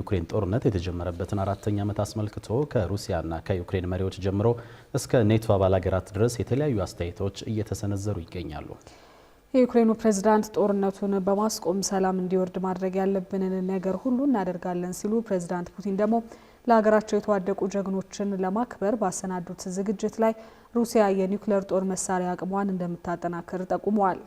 የዩክሬን ጦርነት የተጀመረበትን 4ኛ ዓመት አስመልክቶ ከሩሲያና ከዩክሬን መሪዎች ጀምሮ እስከ ኔቶ አባል ሀገራት ድረስ የተለያዩ አስተያየቶች እየተሰነዘሩ ይገኛሉ። የዩክሬኑ ፕሬዝዳንት ጦርነቱን በማስቆም ሰላም እንዲወርድ ማድረግ ያለብንን ነገር ሁሉ እናደርጋለን ሲሉ ፕሬዝዳንት ፑቲን ደግሞ ለሀገራቸው የተዋደቁ ጀግኖችን ለማክበር ባሰናዱት ዝግጅት ላይ ሩሲያ የኒውክሌር ጦር መሳሪያ አቅሟን እንደምታጠናክር ጠቁመዋል።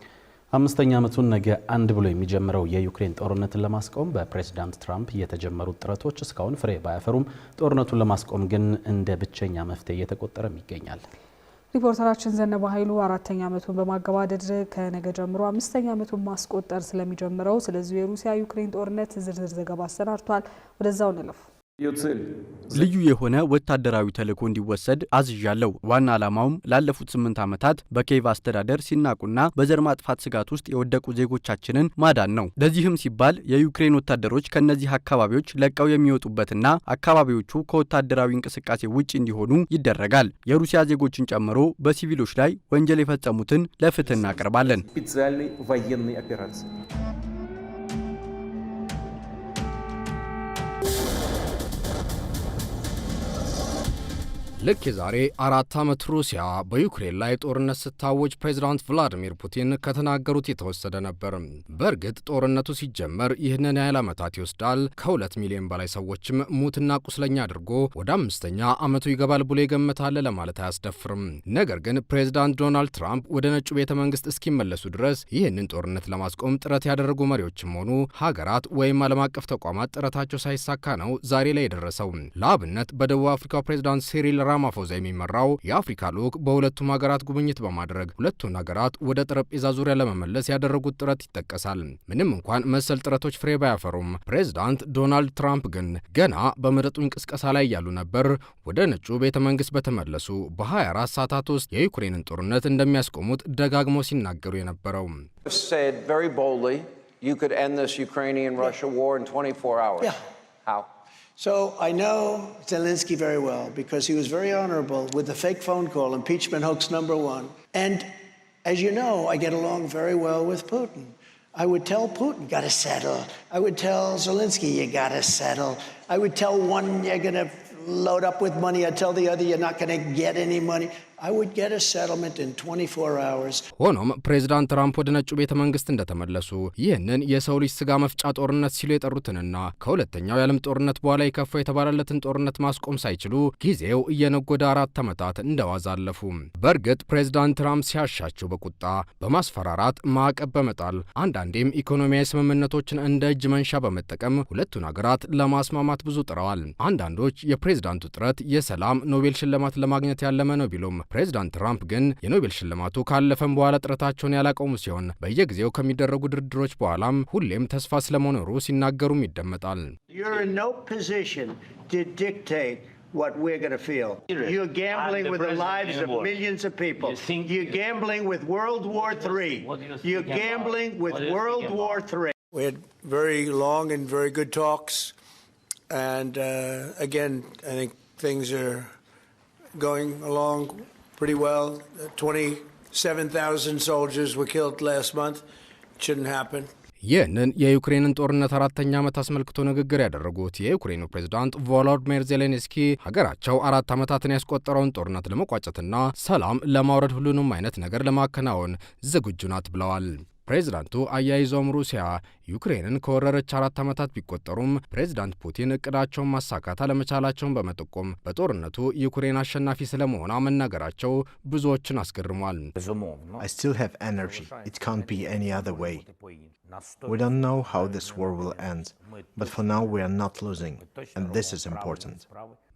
5ኛ ዓመቱን ነገ አንድ ብሎ የሚጀምረው የዩክሬን ጦርነትን ለማስቆም በፕሬዝዳንት ትራምፕ የተጀመሩት ጥረቶች እስካሁን ፍሬ ባያፈሩም ጦርነቱን ለማስቆም ግን እንደ ብቸኛ መፍትሄ እየተቆጠረም ይገኛል። ሪፖርተራችን ዘነበ ኃይሉ 4ኛ ዓመቱን በማገባደድ ከነገ ጀምሮ 5ኛ ዓመቱን ማስቆጠር ስለሚጀምረው ስለዚህ የሩሲያ ዩክሬን ጦርነት ዝርዝር ዘገባ አሰናድቷል። ወደዛው እንለፍ። ልዩ የሆነ ወታደራዊ ተልዕኮ እንዲወሰድ አዝዣለሁ። ዋና ዓላማውም ላለፉት 8 ዓመታት በኪየቭ አስተዳደር ሲናቁና በዘር ማጥፋት ስጋት ውስጥ የወደቁ ዜጎቻችንን ማዳን ነው። ለዚህም ሲባል የዩክሬን ወታደሮች ከነዚህ አካባቢዎች ለቀው የሚወጡበትና አካባቢዎቹ ከወታደራዊ እንቅስቃሴ ውጭ እንዲሆኑ ይደረጋል። የሩሲያ ዜጎችን ጨምሮ በሲቪሎች ላይ ወንጀል የፈጸሙትን ለፍትህ እናቀርባለን። ልክ የዛሬ 4 ዓመት ሩሲያ በዩክሬን ላይ ጦርነት ስታወጅ ፕሬዝዳንት ቭላዲሚር ፑቲን ከተናገሩት የተወሰደ ነበር። በእርግጥ ጦርነቱ ሲጀመር ይህንን ያህል ዓመታት ይወስዳል፣ ከ2 ሚሊዮን በላይ ሰዎችም ሙትና ቁስለኛ አድርጎ ወደ 5ኛ ዓመቱ ይገባል ብሎ ይገምታል ለማለት አያስደፍርም። ነገር ግን ፕሬዝዳንት ዶናልድ ትራምፕ ወደ ነጩ ቤተ መንግስት እስኪመለሱ ድረስ ይህንን ጦርነት ለማስቆም ጥረት ያደረጉ መሪዎችም ሆኑ ሀገራት ወይም ዓለም አቀፍ ተቋማት ጥረታቸው ሳይሳካ ነው ዛሬ ላይ የደረሰው። ለአብነት በደቡብ አፍሪካው ፕሬዝዳንት ሲሪል ራማፎዛ የሚመራው የአፍሪካ ልዑክ በሁለቱም ሀገራት ጉብኝት በማድረግ ሁለቱን ሀገራት ወደ ጠረጴዛ ዙሪያ ለመመለስ ያደረጉት ጥረት ይጠቀሳል። ምንም እንኳን መሰል ጥረቶች ፍሬ ባያፈሩም ፕሬዝዳንት ዶናልድ ትራምፕ ግን ገና በምረጡኝ ቅስቀሳ ላይ ያሉ ነበር ወደ ነጩ ቤተ መንግስት በተመለሱ በ24 ሰዓታት ውስጥ የዩክሬንን ጦርነት እንደሚያስቆሙት ደጋግመው ሲናገሩ የነበረው። So I know Zelensky very well because he was very honorable with the fake phone call, impeachment hoax #1. And as you know, I get along very well with Putin. I would tell Putin, got to settle. I would tell Zelensky, you got to settle. I would tell one, you're going to load up with money. I'd tell the other, you're not going to get any money. I would get a settlement in 24 hours. ሆኖም ፕሬዝዳንት ትራምፕ ወደ ነጩ ቤተ መንግስት እንደተመለሱ ይህንን የሰው ልጅ ስጋ መፍጫ ጦርነት ሲሉ የጠሩትንና ከሁለተኛው የዓለም ጦርነት በኋላ የከፋ የተባለለትን ጦርነት ማስቆም ሳይችሉ ጊዜው እየነጎደ 4 ዓመታት እንደዋዛ አለፉ። በእርግጥ ፕሬዝዳንት ትራምፕ ሲያሻቸው በቁጣ በማስፈራራት ማዕቀብ በመጣል አንዳንዴም ኢኮኖሚያዊ ስምምነቶችን እንደ እጅ መንሻ በመጠቀም ሁለቱን ሀገራት ለማስማማት ብዙ ጥረዋል። አንዳንዶች የፕሬዝዳንቱ ጥረት የሰላም ኖቤል ሽልማት ለማግኘት ያለመ ነው ቢሉም ፕሬዝዳንት ትራምፕ ግን የኖቤል ሽልማቱ ካለፈም በኋላ ጥረታቸውን ያላቆሙ ሲሆን በየጊዜው ከሚደረጉ ድርድሮች በኋላም ሁሌም ተስፋ ስለመኖሩ ሲናገሩም ይደመጣል። You're in no position to dictate what we're going to feel. You're gambling with the lives of millions of people. You're gambling with World War III. You're gambling with World War III. We had very long and very good talks. And again, I think things are going along pretty well. 27,000 soldiers were killed last month. It shouldn't happen. ይህንን የዩክሬንን ጦርነት 4ኛ ዓመት አስመልክቶ ንግግር ያደረጉት የዩክሬኑ ፕሬዝዳንት ቮሎዲሚር ዜሌንስኪ ሀገራቸው 4 ዓመታትን ያስቆጠረውን ጦርነት ለመቋጨትና ሰላም ለማውረድ ሁሉንም አይነት ነገር ለማከናወን ዝግጁ ናት ብለዋል። ፕሬዝዳንቱ አያይዘውም ሩሲያ ዩክሬንን ከወረረች 4 ዓመታት ቢቆጠሩም ፕሬዝዳንት ፑቲን እቅዳቸውን ማሳካት አለመቻላቸውን በመጠቆም በጦርነቱ ዩክሬን አሸናፊ ስለመሆኗ መናገራቸው ብዙዎችን አስገርሟል። I still have energy. It can't be any other way. We don't know how this war will end, but for now we are not losing, and this is important.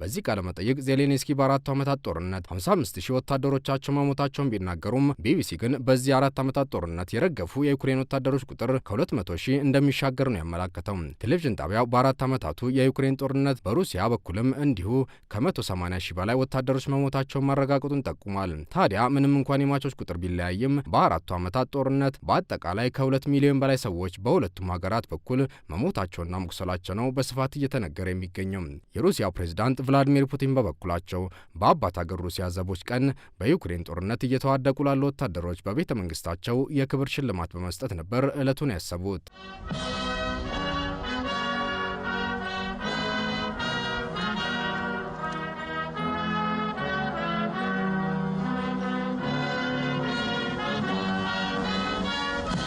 በዚህ ቃለ መጠይቅ ዜሌንስኪ በ4 ዓመታት ጦርነት 55,000 ወታደሮቻቸው መሞታቸውን ቢናገሩም ቢቢሲ ግን በዚህ 4 ዓመታት ጦርነት የረገፉ የዩክሬን ወታደሮች ቁጥር ከ200,000 እንደሚሻገር ነው ያመላከተው። ቴሌቪዥን ጣቢያው በ4 ዓመታቱ የዩክሬን ጦርነት በሩሲያ በኩልም እንዲሁ ከ180,000 በላይ ወታደሮች መሞታቸውን ማረጋገጡን ጠቁሟል። ታዲያ ምንም እንኳን የሟቾች ቁጥር ቢለያይም በ4 ዓመታት ጦርነት በአጠቃላይ ከ2 ሚሊዮን በላይ ሰዎች በሁለቱም ሀገራት በኩል መሞታቸውና መቁሰላቸው ነው በስፋት እየተነገረ የሚገኘው። የሩሲያው ፕሬዝዳንት ቭላዲሚር ፑቲን በበኩላቸው በአባት ሀገር ሩሲያ ዘቦች ቀን በዩክሬን ጦርነት እየተዋደቁ ላሉ ወታደሮች በቤተ መንግስታቸው የክብር ሽልማት በመስጠት ነበር ዕለቱን ያሰቡት።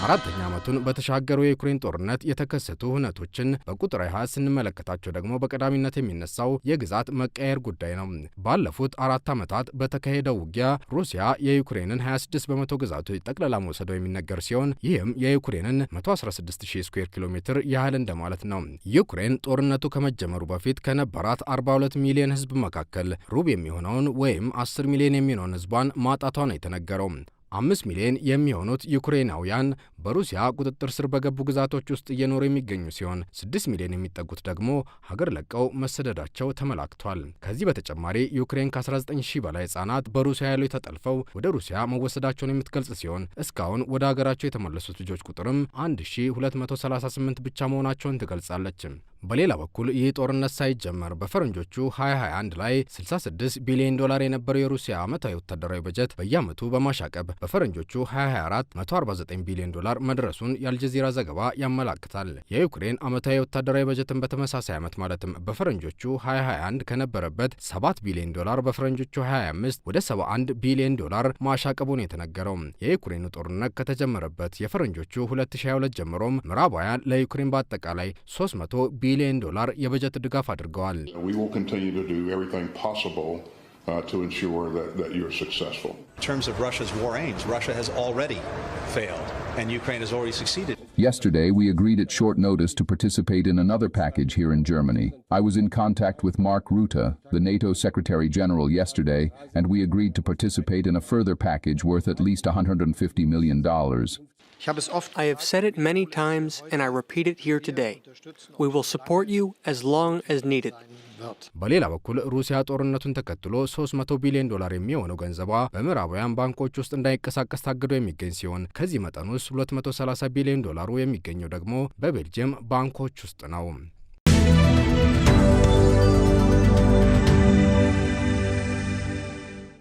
አራተኛ ዓመቱን በተሻገረው የዩክሬን ጦርነት የተከሰቱ ሁነቶችን በቁጥር 20 ስንመለከታቸው ደግሞ በቀዳሚነት የሚነሳው የግዛት መቀየር ጉዳይ ነው። ባለፉት 4 ዓመታት በተካሄደው ውጊያ ሩሲያ የዩክሬንን 26 በመቶ ግዛቶች ጠቅላላ መውሰዷ የሚነገር ሲሆን ይህም የዩክሬንን 116000 ስኩዌር ኪሎ ሜትር ያህል እንደማለት ነው። ዩክሬን ጦርነቱ ከመጀመሩ በፊት ከነበራት 42 ሚሊዮን ሕዝብ መካከል ሩብ የሚሆነውን ወይም 10 ሚሊዮን የሚሆነውን ሕዝቧን ማጣቷ ነው የተነገረው። 5 ሚሊዮን የሚሆኑት ዩክሬናውያን በሩሲያ ቁጥጥር ስር በገቡ ግዛቶች ውስጥ እየኖሩ የሚገኙ ሲሆን 6 ሚሊዮን የሚጠጉት ደግሞ ሀገር ለቀው መሰደዳቸው ተመላክቷል። ከዚህ በተጨማሪ ዩክሬን ከ19000 በላይ ሕጻናት በሩሲያ ኃይሎች ተጠልፈው ወደ ሩሲያ መወሰዳቸውን የምትገልጽ ሲሆን እስካሁን ወደ ሀገራቸው የተመለሱት ልጆች ቁጥርም 1238 ብቻ መሆናቸውን ትገልጻለች። በሌላ በኩል ይህ ጦርነት ሳይጀመር በፈረንጆቹ 2021 ላይ $66 ቢሊዮን የነበረው የሩሲያ ዓመታዊ ወታደራዊ በጀት በየዓመቱ በማሻቀብ በፈረንጆቹ 2024 $149 ቢሊዮን መድረሱን የአልጀዚራ ዘገባ ያመላክታል። የዩክሬን ዓመታዊ ወታደራዊ በጀትን በተመሳሳይ ዓመት ማለትም በፈረንጆቹ 2021 ከነበረበት $7 ቢሊዮን በፈረንጆቹ 2025 ወደ $71 ቢሊዮን ማሻቀቡን የተነገረው። የዩክሬኑ ጦርነት ከተጀመረበት የፈረንጆቹ 2022 ጀምሮም ምዕራባውያን ለዩክሬን በአጠቃላይ $300 ቢሊዮን የበጀት ድጋፍ አድርገዋል። to ensure that you're successful. In terms of Russia's war aims, Russia has already failed, and Ukraine has already succeeded. Yesterday, we agreed at short notice to participate in another package here in Germany. I was in contact with Mark Rutte, the NATO Secretary General, yesterday, and we agreed to participate in a further package worth at least $150 million. I have said it many times, and I repeat it here today. We will support you as long as needed. በሌላ በኩል ሩሲያ ጦርነቱን ተከትሎ $300 ቢሊዮን የሚሆነው ገንዘቧ በምዕራባውያን ባንኮች ውስጥ እንዳይንቀሳቀስ ታግዶ የሚገኝ ሲሆን ከዚህ መጠን ውስጥ $230 ቢሊዮን የሚገኘው ደግሞ በቤልጅየም ባንኮች ውስጥ ነው።